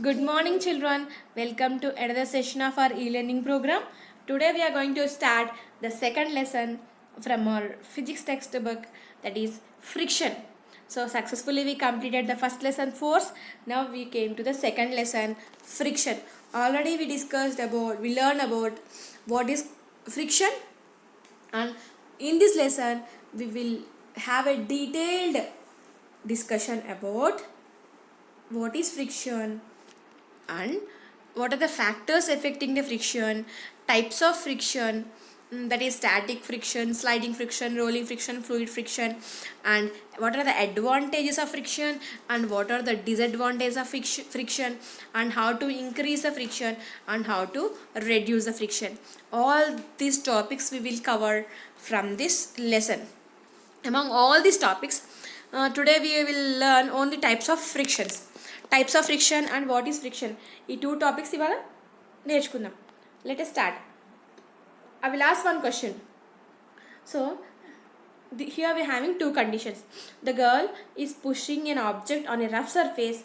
Good morning, children. Welcome to another session of our e-learning program. Today we are going to start the second lesson from our physics textbook, that is friction. So successfully we completed the first lesson, force. Now we came to the second lesson, friction. Already we learned about what is friction, and in this lesson we will have a detailed discussion about what is friction and what are the factors affecting the friction, types of friction, that is static friction, sliding friction, rolling friction, fluid friction, and what are the advantages of friction and what are the disadvantages of friction, and how to increase the friction and how to reduce the friction. All these topics we will cover from this lesson. Among all these topics, today we will learn only types of friction and what is friction. ఈ two topics ఇవాళ నేర్చుకుందాం. Let us start. I will ask one question. So here we are having two conditions. The girl is pushing an object on a rough surface,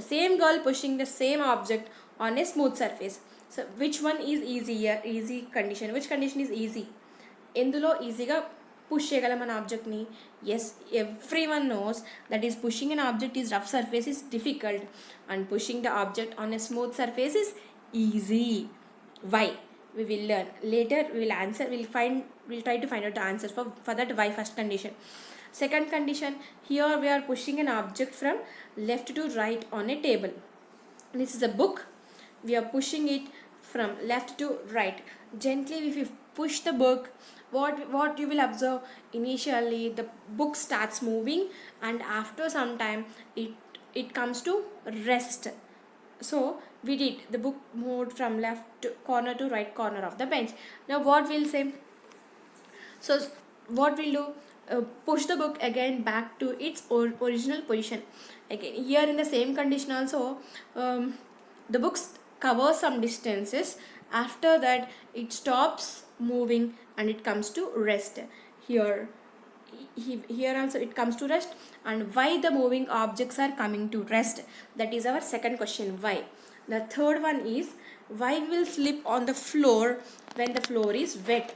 the same girl pushing the same object on a smooth surface. So which one is easy condition? Which condition is easy? ఎందులో ఈజీగా push చేయగలం మన ఆబ్జెక్ట్ని? Yes, every one knows that is pushing an object is rough surface is difficult and pushing the object on a smooth surface is easy. Why? We will learn later. We'll try to find out the answers for that why first condition. Second condition, here we are pushing an object from left to right on a table. This is a book. We are pushing it from left to right. Gently if you push the book, what you will observe, initially the book starts moving and after some time it comes to rest. So we did, the book moved from left corner to right corner of the bench. Now what we'll say, so what we'll do, push the book again back to its original position. Again here in the same condition also, the books cover some distances, after that it stops moving and it comes to rest. Here also it comes to rest. And why the moving objects are coming to rest, that is our second question, why. The third one is, why we will slip on the floor when the floor is wet.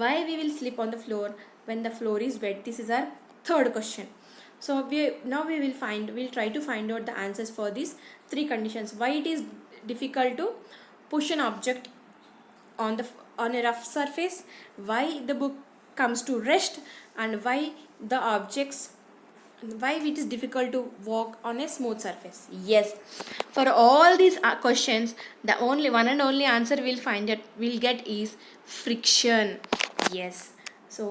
Why we will slip on the floor when the floor is wet, this is our third question. So we'll try to find out the answers for these three conditions. Why it is difficult to push an object on a rough surface, why the book comes to rest, and why it is difficult to walk on a smooth surface. Yes, for all these questions, the only one and only answer we'll get is friction. Yes, so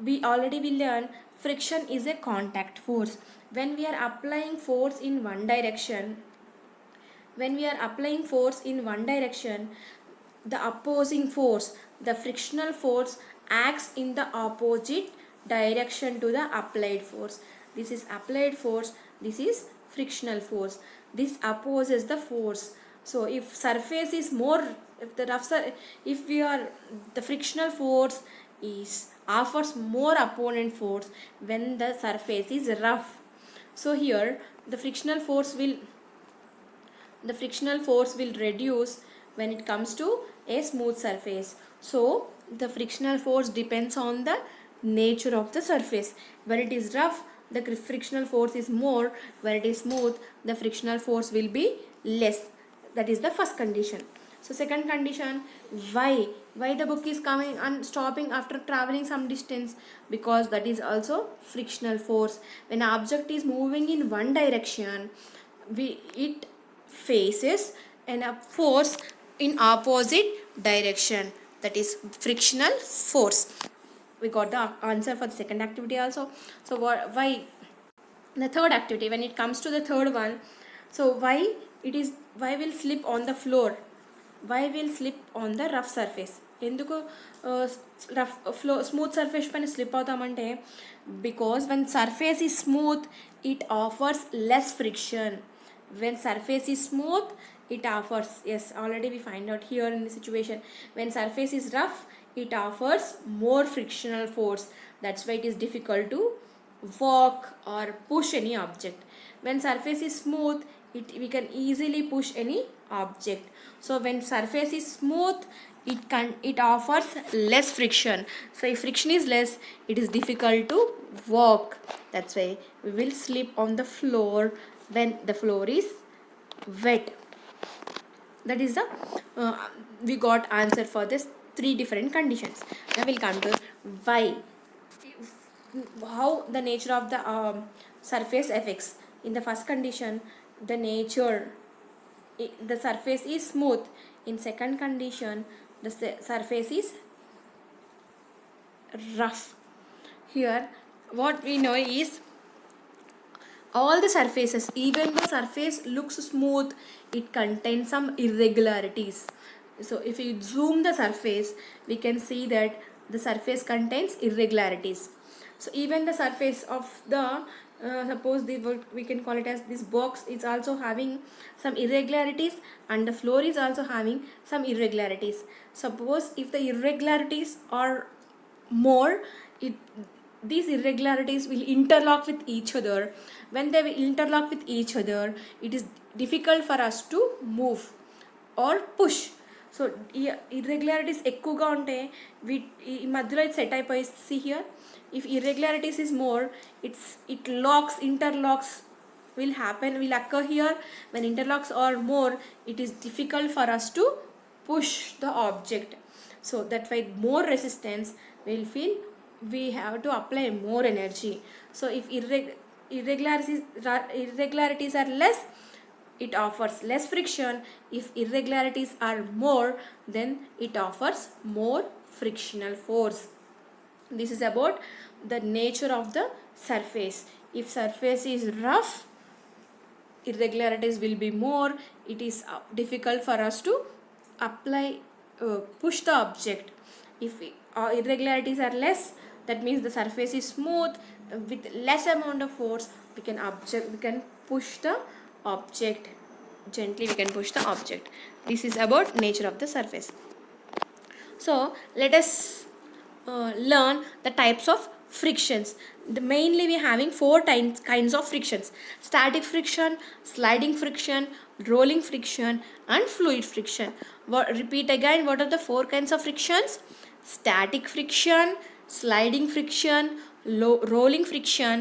we already will learn friction is a contact force. When we are applying force in one direction, the opposing force, the frictional force, acts in the opposite direction to the applied force. This is applied force, this is frictional force. This opposes the force. So if surface is more, if the frictional force offers more opponent force when the surface is rough. So here the frictional force will reduce when it comes to a smooth surface. So the frictional force depends on the nature of the surface. When it is rough, the frictional force is more. When it is smooth, the frictional force will be less. That is the first condition. So second condition, why the book is coming and stopping after traveling some distance, because that is also frictional force. When an object is moving in one direction, it faces a force in opposite direction, that is frictional force. We got the answer for the second activity also. So why the third activity, when it comes to the third one, so why we'll slip on the floor, why we'll slip on the rough surface. ఎందుకు smooth surface పైన slip అవుతామంటే, because when surface is smooth it offers less friction. When surface is smooth it offers, yes, already we find out here in the situation, when surface is rough it offers more frictional force. That's why it is difficult to walk or push any object. When surface is smooth we can easily push any object. So when surface is smooth, it offers less friction. So if friction is less, it is difficult to walk. That's why we will slip on the floor when the floor is wet. That is the we got answer for this three different conditions. Now we'll come to why, how the nature of the surface affects. In the first condition, the nature, the surface is smooth. In second condition, the surface is rough. Here what we know is, all the surfaces, even the surface looks smooth, it contains some irregularities. So if you zoom the surface, we can see that the surface contains irregularities. So even the surface of the suppose we can call it as this box is also having some irregularities, and the floor is also having some irregularities. Suppose if the irregularities are more, it these irregularities will interlock with each other. When they will interlock with each other, it is difficult for us to move or push. So ఈ irregularities ఎక్కువగా ఉంటే ఈ మధ్యలో ఇది set అయిపోయి, see here, if irregularities is more, it locks, interlocks will occur here. When interlocks are more, it is difficult for us to push the object. So that way more resistance will feel, we have to apply more energy. So if irregularities are less, it offers less friction. If irregularities are more, then it offers more frictional force. This is about the nature of the surface. If surface is rough, irregularities will be more. It is difficult for us to apply push the object. If irregularities are less, that means the surface is smooth. With less amount of force, we can push the object gently. We can push the object. This is about nature of the surface. So let us learn the types of frictions. Mainly we are having four kinds of frictions: static friction, sliding friction, rolling friction, and fluid friction. Repeat again, what are the four kinds of frictions? Static friction, sliding friction, rolling friction,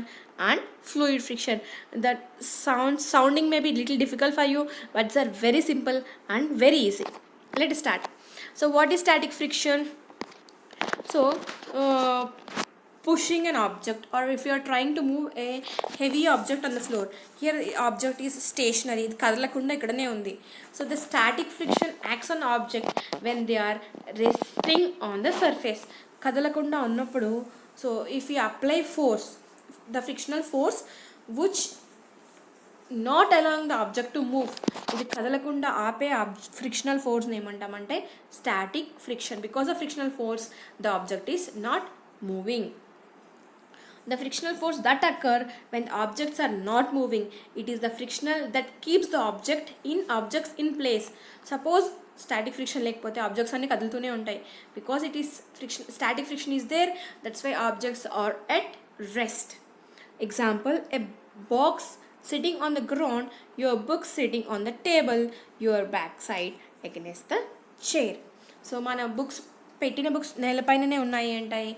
and fluid friction. That sounding may be little difficult for you, but they are very simple and very easy. Let's start. So what is static friction? So pushing an object, or if you are trying to move a heavy object on the floor, here the object is stationary, ఇది కదలకుండా ఇక్కడనే ఉంది. So the static friction acts on object when they are resting on the surface. కదలకుండా ఉన్నప్పుడు, so if you apply force, the frictional force which not allowing the object to move, ఇది కదలకుండా ఆపే frictional force ఏమంటామంటే static friction. Because of frictional force the object is not moving. The frictional force that occur when objects are not moving, it is the frictional that keeps the objects in place. Suppose static friction లేకపోతే objects అన్ని కదులుతూనే ఉంటాయి. Because it is static friction is there, that's why objects are at rest. Example, a box sitting on the ground, your book sitting on the table, your backside against the chair. So మన books పెట్టిన books నేలపైననే ఉన్నాయి అంటాయి,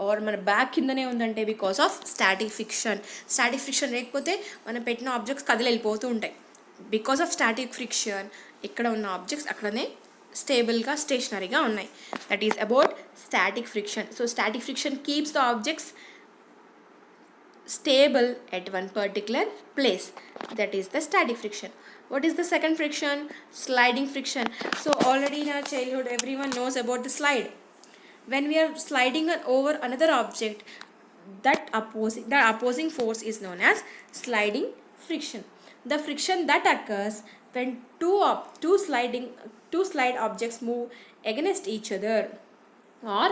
are మన bag కిందనే ఉందంటే because of static friction. Static friction లేకపోతే మనం పెట్టిన objects కదిలిపోతూ ఉంటాయి. బికాస్ ఆఫ్ స్టాటిక్ ఫ్రిక్షన్ ఇక్కడ ఉన్న ఆబ్జెక్ట్స్ అక్కడనే స్టేబుల్గా స్టేషనరీగా ఉన్నాయి. That is about static friction. So static friction keeps the objects stable at one particular place. That is the static friction. What is the second friction? Sliding friction. So already in our childhood everyone knows about the slide. When we are sliding over another object, that opposing force is known as sliding friction. The friction that occurs when two slide objects move against each other, or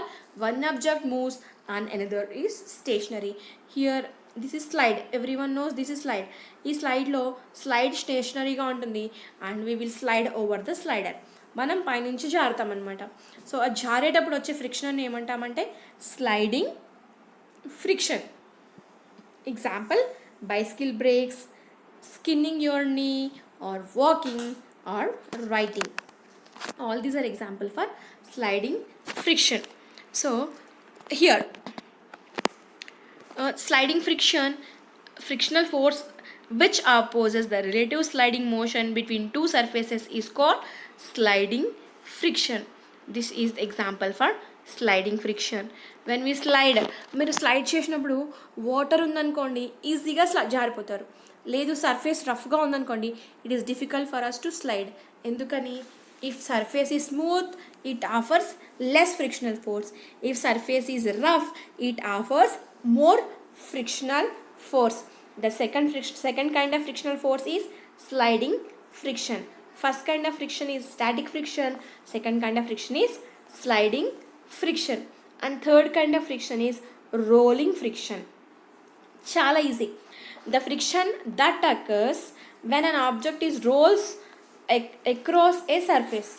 one object moves and another is stationary. Here this is slide, everyone knows this is slide. ఈ స్లైడ్లో slide స్టేషనరీగా ఉంటుంది and we will slide over the slider. మనం పైనుంచి జారుతామన్నమాట. So ఆ జారేటప్పుడు వచ్చే friction ఏమంటామంటే sliding friction. Example, bicycle brakes, skinning your knee, or walking or writing. All these are example for sliding friction. So here sliding friction, frictional force which opposes the relative sliding motion between two surfaces is called sliding friction. This is the example for sliding friction. When we slide, మీరు slide చేసినప్పుడు water ఉందనుకోండి ఈజీగా జారిపోతారు. లేదు surface రఫ్గా ఉందనుకోండి it is difficult for us to slide. ఎందుకని? If surface is smooth, it offers less frictional force. If surface is rough, it offers more frictional force. The second kind of frictional force is sliding friction. First kind of friction is static friction. Second kind of friction is sliding friction. And third kind of friction is rolling friction. Chala easy. The friction that occurs when an object is rolls across a surface.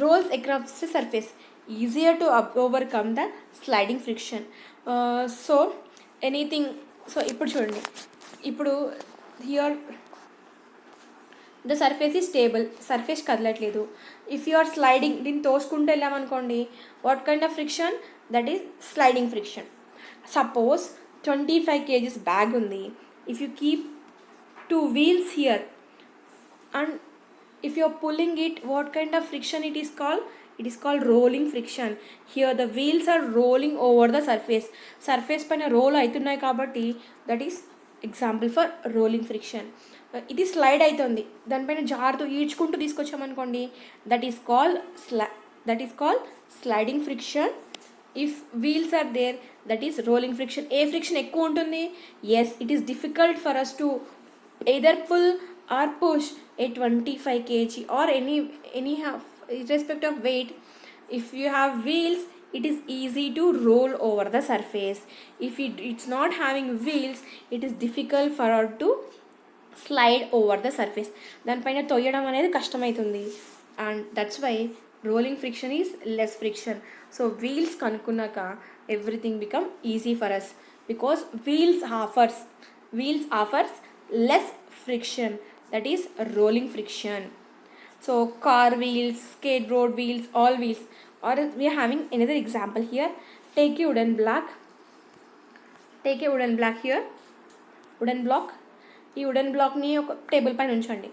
Rolls across a surface. Easier to overcome the sliding friction. So anything. So ఇప్పుడు చూడండి, ఇప్పుడు here the surface is stable, surface కదలట్లేదు. If you are sliding, దీన్ని తోసుకుంటూ వెళ్ళామనుకోండి what kind of friction? That is sliding friction. Suppose 25 kgs bag ఉంది. If you keep 2 wheels here and if you are pulling it, what kind of friction it is called? It is called rolling friction. Here the wheels are rolling over the surface. Surface paina roll aitunnai kabatti that is example for rolling friction. It is slide aitundi, dan paina jaarthu ఈడ్చుకుంటూ తీసుకొచ్చామనుకోండి that is called sliding friction. If wheels are there, that is rolling friction. A friction ఎక్కువ ఉంటుంది? Yes, it is difficult for us to either pull or push a 25 kg or any irrespective of weight. If you have wheels, it is easy to roll over the surface. If it's not having wheels, it is difficult for her to slide over the surface. దానిపైన తొయ్యడం అనేది కష్టమవుతుంది. And that's why rolling friction is less friction. So wheels కనుక్కున్నాక everything become easy for us because wheels offers less friction. That is rolling friction. So car wheels, skateboard wheels, all wheels. Or we are having another example here. Take a wooden block here, wooden block. ఈ wooden బ్లాక్ని ఒక table పైన ఉంచండి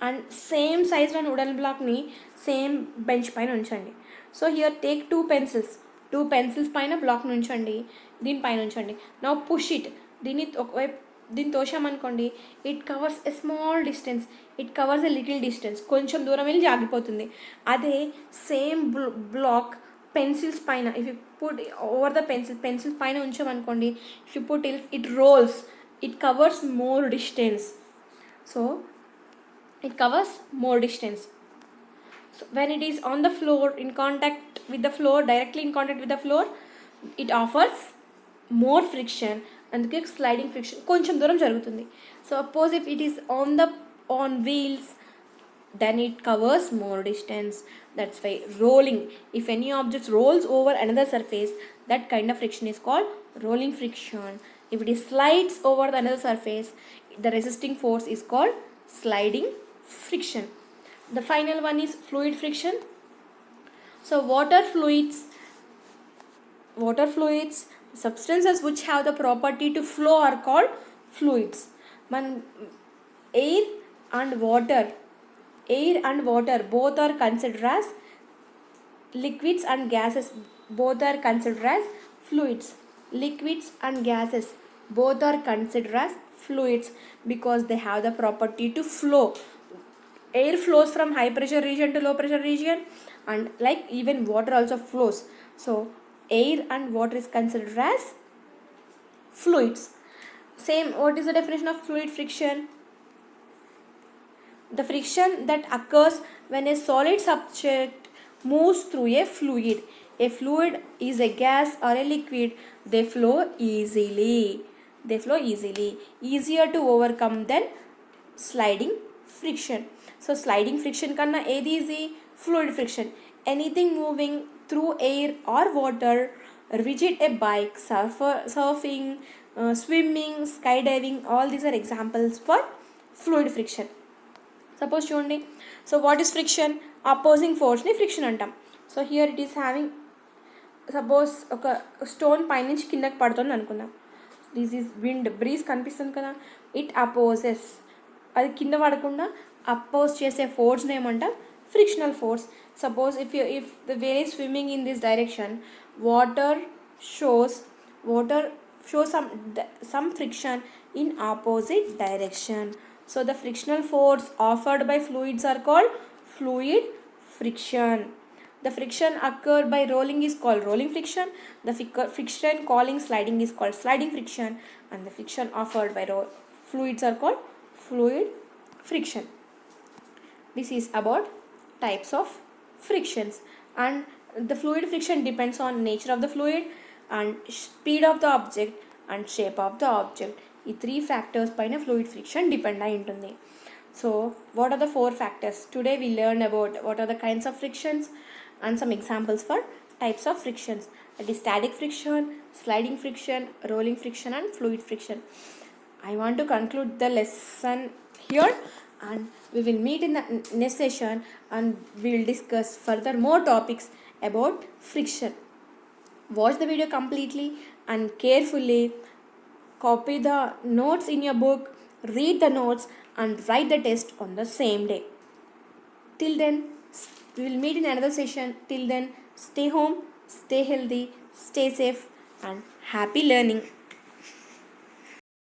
and same సైజ్లో wooden బ్లాక్ని same bench పైన ఉంచండి. So here take 2 pencils పైన బ్లాక్ని ఉంచండి, దీనిపైన ఉంచండి. Now push it. దీన్ని తోసామనుకోండి it covers a small distance, it covers a little distance, కొంచెం దూరం వెళ్ళి ఆగిపోతుంది. అదే సేమ్ బ్లాక్ పెన్సిల్స్ పైన if you put over the pencil పైన ఉంచామనుకోండి, if you put it rolls, it covers more distance. So it covers more distance. So when it is on the floor, in contact with the floor, directly in contact with the floor, it offers more friction and sliding friction కొంచెం దూరం జరుగుతుంది. Suppose if it is on wheels, then it covers more distance. That's why rolling, if any object rolls over another surface, that kind of friction is called rolling friction. If it is slides over the another surface, the resisting force is called sliding friction. The final one is fluid friction. So water fluids, substances which have the property to flow are called fluids. Air and water both are considered as liquids and gases both are considered as fluids. Liquids and gases both are considered as fluids because they have the property to flow. Air flows from high pressure region to low pressure region, and like even water also flows. So air and water is considered as fluids. Same, what is the definition of fluid friction? The friction that occurs when a solid subject moves through a fluid. A fluid is a gas or a liquid. They flow easily. Easier to overcome than sliding friction. So sliding friction kanna edi easy? Fluid friction. Anything moving through air or water, rigid a bike, surfing, swimming, skydiving, all these are examples for fluid friction. Suppose చూడండి. So what is friction? Opposing ఫోర్స్ని friction అంటాం. So here it is having, suppose ఒక stone పైనుంచి కిందకి పడుతుంది అనుకుందాం. This is wind, breeze కనిపిస్తుంది కదా, ఇట్ అపోజెస్, అది కింద పడకుండా అపోజ్ చేసే ఫోర్స్ని ఏమంటాం? Frictional force. Suppose if the where is swimming in this direction, water shows some friction in opposite direction. So the frictional force offered by fluids are called fluid friction. The friction occurred by rolling is called rolling friction. The friction causing sliding is called sliding friction, and the friction offered by fluids are called fluid friction. This is about types of frictions, and the fluid friction depends on nature of the fluid and speed of the object and shape of the object. ఈ 3 factors పైన fluid friction depend అయి ఉంటుంది. So what are the 4 factors? Today we learned about what are the kinds of frictions and some examples for types of frictions. That is static friction, sliding friction, rolling friction and fluid friction. I want to conclude the lesson here, and we will meet in the next session and we will discuss further more topics about friction. Watch the video completely and carefully. Copy the notes in your book, read the notes and write the test on the same day. Till then, we will meet in another session. Till then, stay home, stay healthy, stay safe and happy learning.